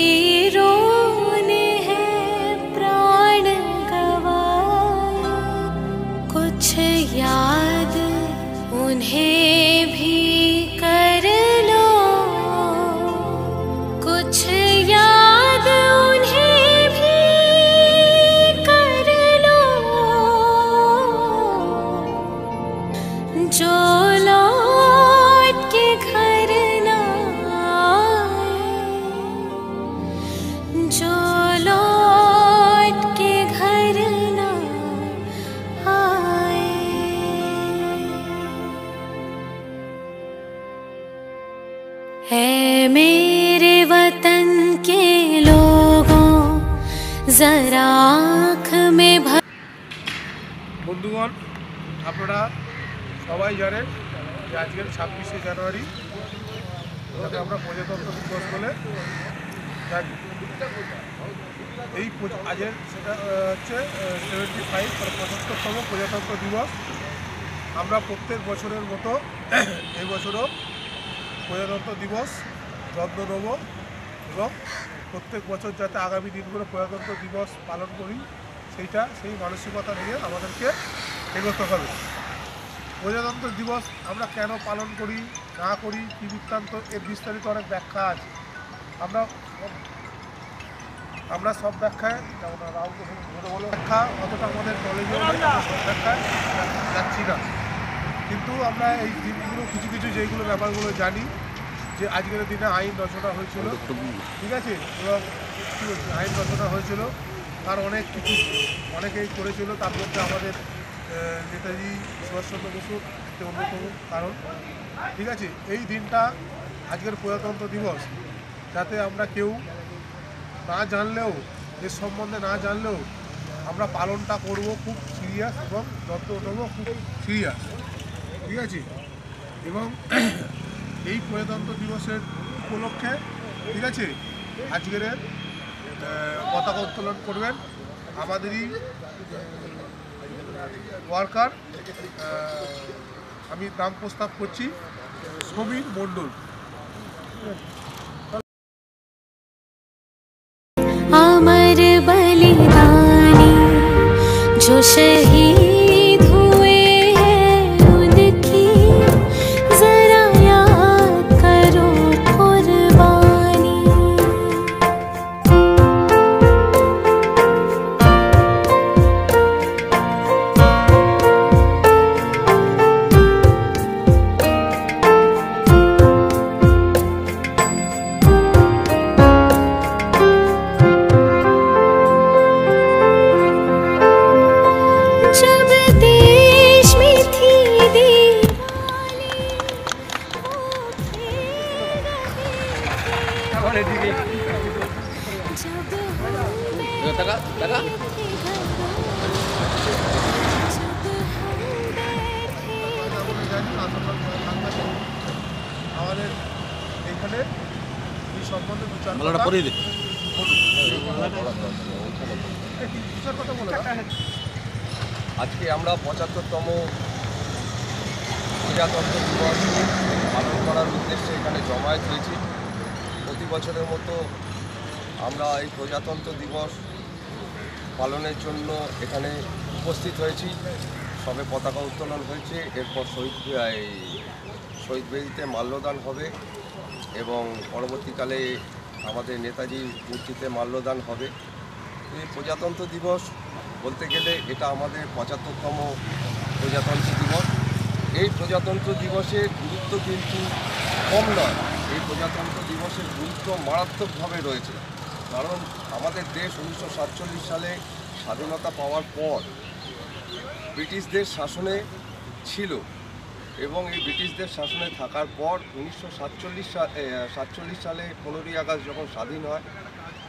वीरों ने है प्राण गवाए, कुछ याद उन्हें भी कर लो, कुछ याद उन्हें भी कर लो, जो लौट के घर ना आए, जो लौट के घर ना आए। है मेरे वतन के लोगों जरा आँख में भर। বন্ধুগণ, আপনারা সবাই জানেন যে আজকের 26শে জানুয়ারি, যাতে আমরা প্রজাতন্ত্র দিবস বলে জানি। এই আজের সেটা হচ্ছে 75 75তম প্রজাতন্ত্র দিবস। আমরা প্রত্যেক বছরের মতো এই বছরও প্রজাতন্ত্র দিবস যত্ন নেব এবং প্রত্যেক বছর যাতে আগামী দিনগুলো প্রজাতন্ত্র দিবস পালন করি সেই মানসিকতা নিয়ে আমাদেরকে এগোতে হবে। প্রজাতন্ত্র দিবস আমরা কেন পালন করি না করি, কী বৃত্তান্ত, এর বিস্তারিত অনেক ব্যাখ্যা আছে। আমরা সব ব্যাখ্যায় যেমন ব্যাখ্যা অতটা আমাদের নলেজও নেই, সব ব্যাখ্যায় যাচ্ছি না। কিন্তু আমরা এই দিনগুলো কিছু কিছু যেইগুলো ব্যাপারগুলো জানি, যে আজকের দিনে আইন রচনা হয়েছিল, ঠিক আছে, এবং কী বলছি আইন রচনা হয়েছিল, আর অনেক কিছু অনেকেই করেছিল। তার মধ্যে আমাদের নেতাজি সুভাষচন্দ্র বসুর একটি অন্যতম কারণ, ঠিক আছে। এই দিনটা আজকের প্রজাতন্ত্র দিবস, যাতে আমরা কেউ না জানলেও, এর সম্বন্ধে না জানলেও আমরা পালনটা করব খুব সিরিয়াস এবং যত্ন নেব খুব সিরিয়াস, ঠিক আছে। এবং এই প্রজাতন্ত্র দিবসের উপলক্ষে, ঠিক আছে, আজকের পতাকা উত্তোলন করবেন আমাদেরই ওয়ার্কার, আমি নাম প্রস্তাব করছি সমীর মণ্ডল। अमर बलिदानी जो शहीद हुए हैं, उनकी जरा याद करो कुर्बानी। जब देश में थी दीवानी, वो खेल रहे थे, जब আমাদের এখানে এই সম্বন্ধে কথা বলে আজকে আমরা 75তম প্রজাতন্ত্র দিবস পালন করার উদ্দেশ্যে এখানে জমায়েত হয়েছি। প্রতি বছরের মতো আমরা এই প্রজাতন্ত্র দিবস পালনের জন্য এখানে উপস্থিত হয়েছি। সবে পতাকা উত্তোলন হয়েছে, এরপর শহীদ বেদিতে মাল্যদান হবে এবং পরবর্তীকালে আমাদের নেতাজি মূর্তিতে মাল্যদান হবে। এই প্রজাতন্ত্র দিবস বলতে গেলে এটা আমাদের 75তম প্রজাতন্ত্র দিবস। এই প্রজাতন্ত্র দিবসের গুরুত্ব কিন্তু কম নয়, এই প্রজাতন্ত্র দিবসের গুরুত্ব মারাত্মকভাবে রয়েছে। কারণ আমাদের দেশ 1947 সালে স্বাধীনতা পাওয়ার পর ব্রিটিশদের শাসনে ছিল এবং এই ব্রিটিশদের শাসনে থাকার পর 1947 সালে 15ই আগস্ট যখন স্বাধীন হয়,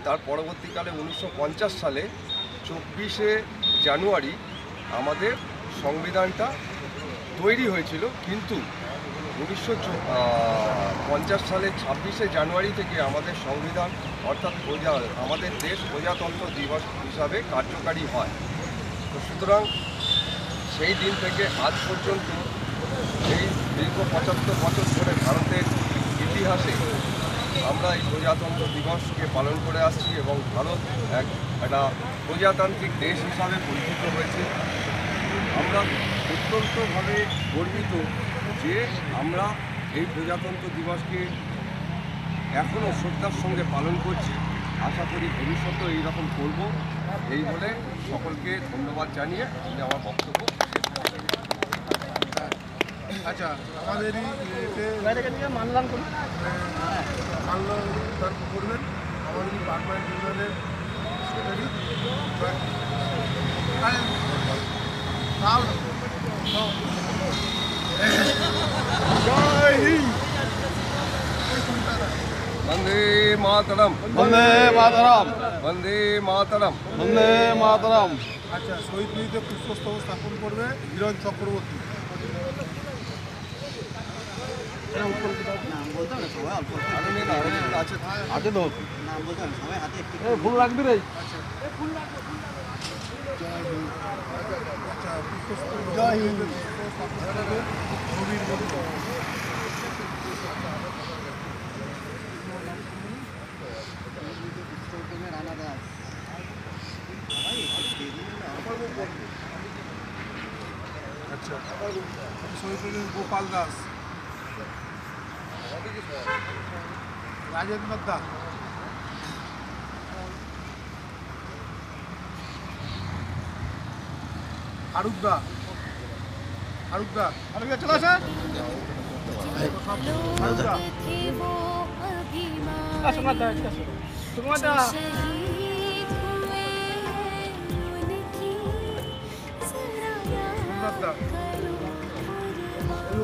তার পরবর্তীকালে 1950 সালে 24শে জানুয়ারি আমাদের সংবিধানটা তৈরি হয়েছিল। কিন্তু 1950 সালে 26শে জানুয়ারি থেকে আমাদের সংবিধান অর্থাৎ আমাদের দেশ প্রজাতন্ত্র দিবস হিসাবে কার্যকারী হয়। তো সুতরাং সেই দিন থেকে আজ পর্যন্ত এই দীর্ঘ 75 বছর ধরে ভারতের ইতিহাসে আমরা এই প্রজাতন্ত্র দিবসকে পালন করে আসছি এবং ভারত একটা প্রজাতান্ত্রিক দেশ হিসাবে পরিচিত হয়েছে। আমরা অত্যন্তভাবে গর্বিত যে আমরা এই প্রজাতন্ত্র দিবসকে এখনও শ্রদ্ধার সঙ্গে পালন করছি। আশা করি ভবিষ্যতেও এইরকম করব। এই বলে সকলকে ধন্যবাদ জানিয়ে আমি আমার বক্তব্য। আচ্ছা, আমাদেরই মানদান করবেন আমাদের পার্মানেন্ট ইউনিয়নের সেক্রেটারি জয় হিন্দ। বন্দে মাতরম, বন্দে মাতরম, বন্দে মাতরম, বন্দে মাতরম। আচ্ছা, শহীদ মিনিতে পুষ্পস্তবক স্থাপন করবে হিরণ চক্রবর্তী। আছে তো ফুল রাখবি রে। আচ্ছা, পুষ্পস্তবক জয় হিন্দ স্থাপন করবে নবীন বন্ধু। আচ্ছা, শহীদ গোপাল দাস, রাজেন্দ্র দা, ফারুক দা, চলে আসে ফারুক দা। थे वो अभिमान তোমাদের शहीद हुए उनकी जरा याद দা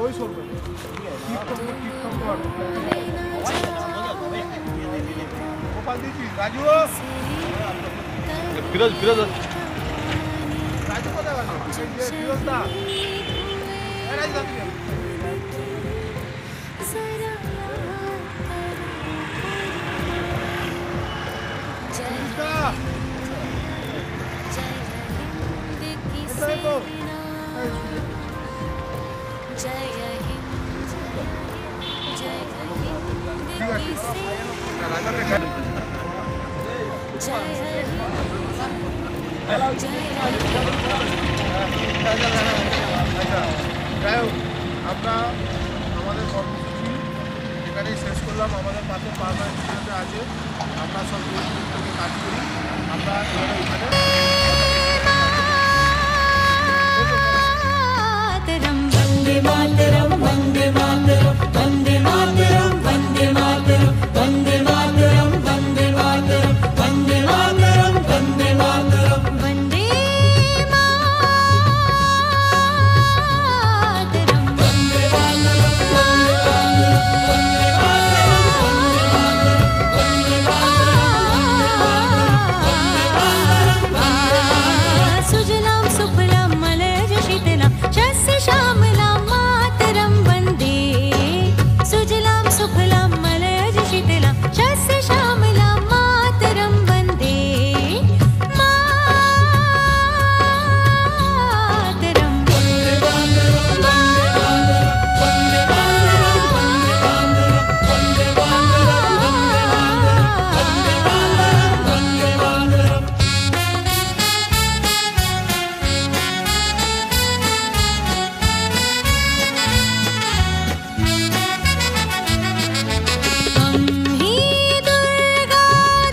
ওই সরবে গোপাল দিচ্ছি রাজু, ফিরোজ ফিরোজ রাজু কোথায় গেল? ফিরোজ দা, রাজু দা जरा जय দা जय हिंद की सेना जय हिंद जय हिंद की सेना রাজাকে जय हिंद আচ্ছা, যাই হোক, আমরা আমাদের কর্মসূচি এখানেই শেষ করলাম। আমাদের পাশে পার্মানেন্ট ইউনিয়নে আছে, আমরা সব থেকে কাজ করি। আমরা এখানে मातरम वंदे मातरम वंदे मातरम वंदे मातरम वंदे मातरम वंदे मातरम वंदे मातरम वंदे मातरम वंदे मातरम वंदे मातरम सुजलाम सुफलाम मलयज शीतलाम शस्य श्यामलाम मातरम वंदे सुजलाम सुफलाम मलयज शीतलाम शस्य श्यामलाम मातरम वंदे मातरम हम ही दुर्गा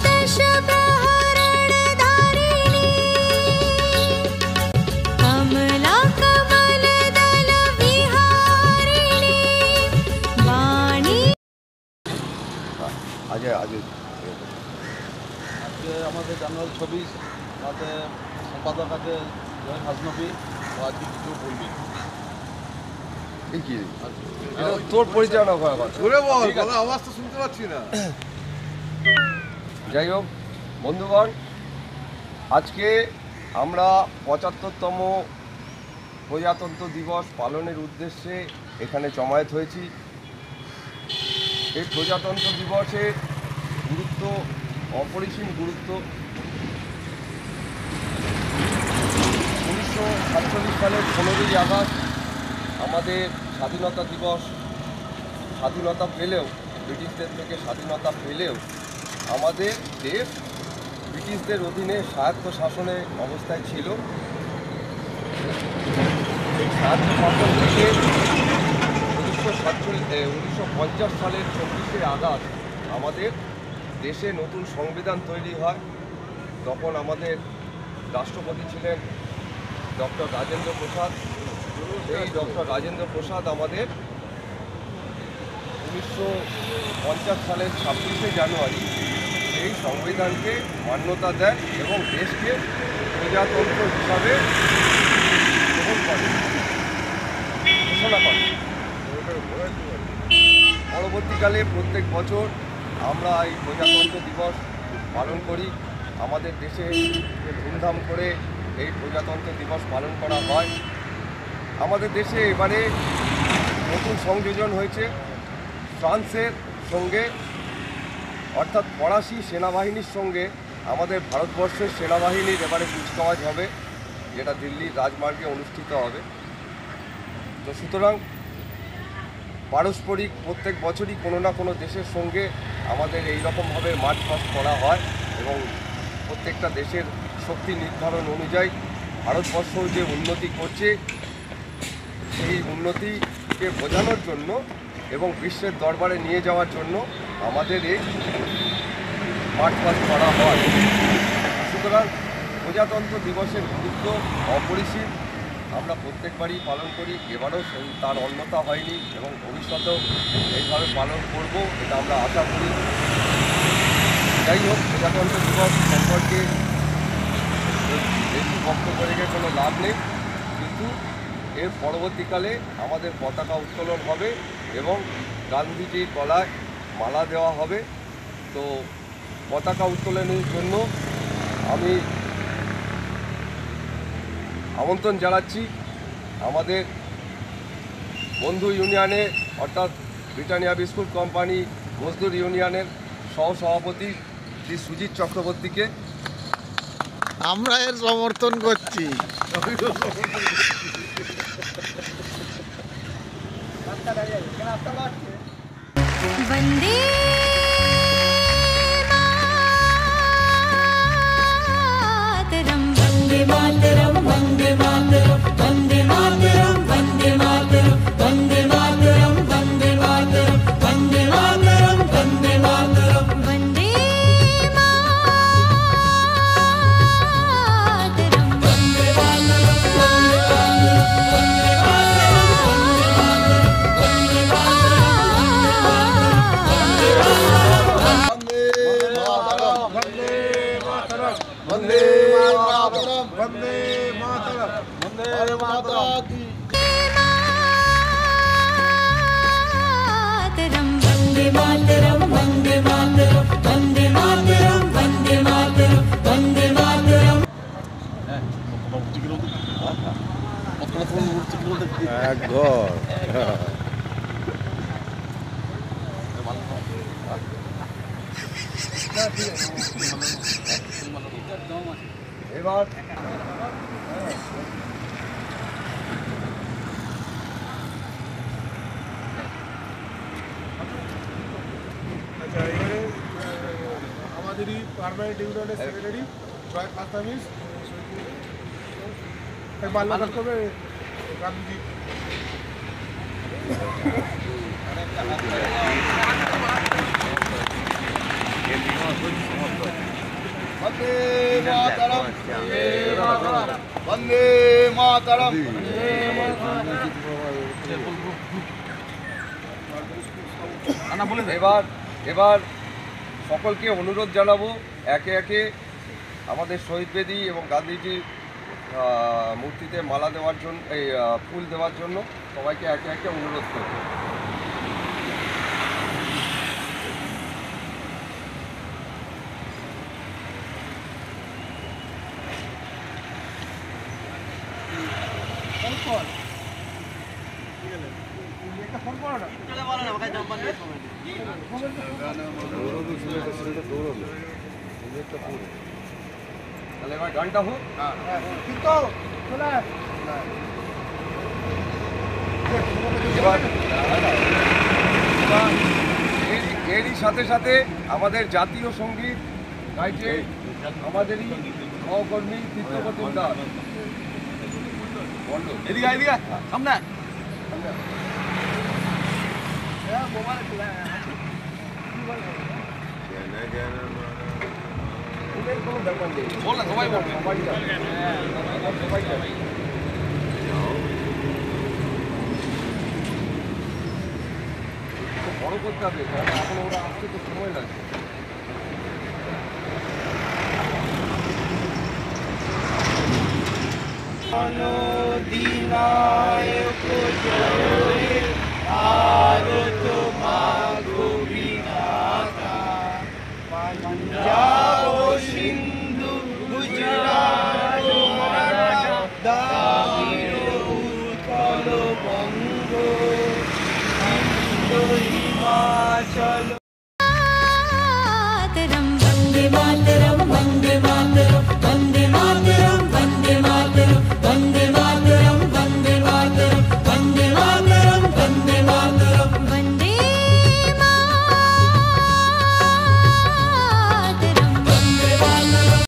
दश प्रहरणधारिणी कमला कमल दल विहारिणी वाणी আজকে আজকে আমাদের জানুয়ারি 26 আমাদের সম্পাদক আছে জয় হাসনবী। তো আজকে কিছু বলবি এই কি এটা তোর পরিচালনা করা কথা। আওয়াজ তো শুনতে পাচ্ছি না। যাই হোক বন্ধুগণ, আজকে আমরা ৭৫তম প্রজাতন্ত্র দিবস পালনের উদ্দেশ্যে এখানে জমায়েত হয়েছি। এই প্রজাতন্ত্র দিবসের গুরুত্ব অপরিসীম গুরুত্ব। ১৯৪৭ সালের ১৫ই আগস্ট আমাদের স্বাধীনতা দিবস। স্বাধীনতা পেলেও ব্রিটিশদের থেকে স্বাধীনতা পেলেও আমাদের দেশ ব্রিটিশদের অধীনে স্বায়ত্ত শাসনে অবস্থায় ছিল। এই স্বায়ত্ত শাসন থেকে 1950 সালের 24শে আগস্ট আমাদের দেশে নতুন সংবিধান তৈরি হয়। তখন আমাদের রাষ্ট্রপতি ছিলেন ডক্টর রাজেন্দ্র প্রসাদ। এই ডক্টর রাজেন্দ্র প্রসাদ আমাদের 1950 সালের 26শে জানুয়ারি এই সংবিধানকে মান্যতা দেয় এবং দেশকে প্রজাতন্ত্র হিসাবে গ্রহণ করে, ঘোষণা করে। পরবর্তীকালে প্রত্যেক বছর আমরা এই প্রজাতন্ত্র দিবস পালন করি। আমাদের দেশে ধুমধাম করে এই প্রজাতন্ত্র দিবস পালন করা হয়। আমাদের দেশে এবারে নতুন সংযোজন হয়েছে ফ্রান্সের সঙ্গে, অর্থাৎ ফরাসি সেনাবাহিনীর সঙ্গে আমাদের ভারতবর্ষের সেনাবাহিনীর এবারে কুচকাওয়াজ হবে, যেটা দিল্লির রাজমার্গে অনুষ্ঠিত হবে। তো সুতরাং পারস্পরিক প্রত্যেক বছরই কোনো না কোনো দেশের সঙ্গে আমাদের এই রকমভাবে মার্চ পাস্ট করা হয় এবং প্রত্যেকটা দেশের শক্তি নির্ধারণ অনুযায়ী ভারতবর্ষ যে উন্নতি করছে সেই উন্নতিকে বোঝানোর জন্য এবং বিশ্বের দরবারে নিয়ে যাওয়ার জন্য আমাদের এই মার্চ পাস্ট করা হয়। সুতরাং প্রজাতন্ত্র দিবসের গুরুত্ব অপরিসীম, আমরা প্রত্যেকবারই পালন করি। এবারও তার অন্যতা হয়নি এবং ভবিষ্যতেও এইভাবে পালন করব, এটা আমরা আশা করি। যাই হোক, প্রজাতন্ত্র দিবস সম্পর্কে বেশি বক্তব্য রেখে কোনো লাভ নেই, কিন্তু এর পরবর্তীকালে আমাদের পতাকা উত্তোলন হবে এবং গান্ধীজির গলায় মালা দেওয়া হবে। তো পতাকা উত্তোলনের জন্য আমি আমন্ত্রণ জানাচ্ছি আমাদের বন্ধু ইউনিয়নে, অর্থাৎ ব্রিটানিয়া বিস্কুট কোম্পানি মজদুর ইউনিয়নের সহসভাপতি শ্রী সুজিত চক্রবর্তীকে। আমরা এর সমর্থন করছি। বন্দে মাতরম, বন্দে মাতরম, বন্দে মাতরম, বন্দে মাতরম, বন্দে মাতরম, বন্দে মাতরম, বন্দে মাতরম, বন্দে মাতরম, বন্দে মাতরম, বন্দে মাতরম, বন্দে वंदे मातरम, वंदे मातरम, वंदे मातरम, वंदे मातरम, वंदे मातरम, वंदे मातरम, वंदे मातरम, वंदे मातरम। এবার আচ্ছা, এবারে আমাদেরই পার্মানেন্ট ইউনিয়নের সেক্রেটারি জয় আসামিস মাল্যদান করবে গান্ধীজি। वंदे मातरम, वंदे मातरम। এবার সকলকে অনুরোধ জানাবো একে একে আমাদের শহীদ বেদি এবং গান্ধীজির মূর্তিতে মালা দেওয়ার জন্য, এই ফুল দেওয়ার জন্য সবাইকে একে একে অনুরোধ করব। তাহলে এবার গানটা হোক। এবার এরই সাথে সাথে আমাদের জাতীয় সঙ্গীত গাইছে আমাদেরই সহকর্মী চিত্রপতিম দাস। এদিকে এদিকে সামনে ওদের কোনো ব্যাপার নেই, বল না, সবাই বলবে। সবাই জানে, সবাই জানে। বড় করতে হবে, কারণ এখন ওরা আসতে তো সময় লাগবে। দিনায়ক জয় ভারত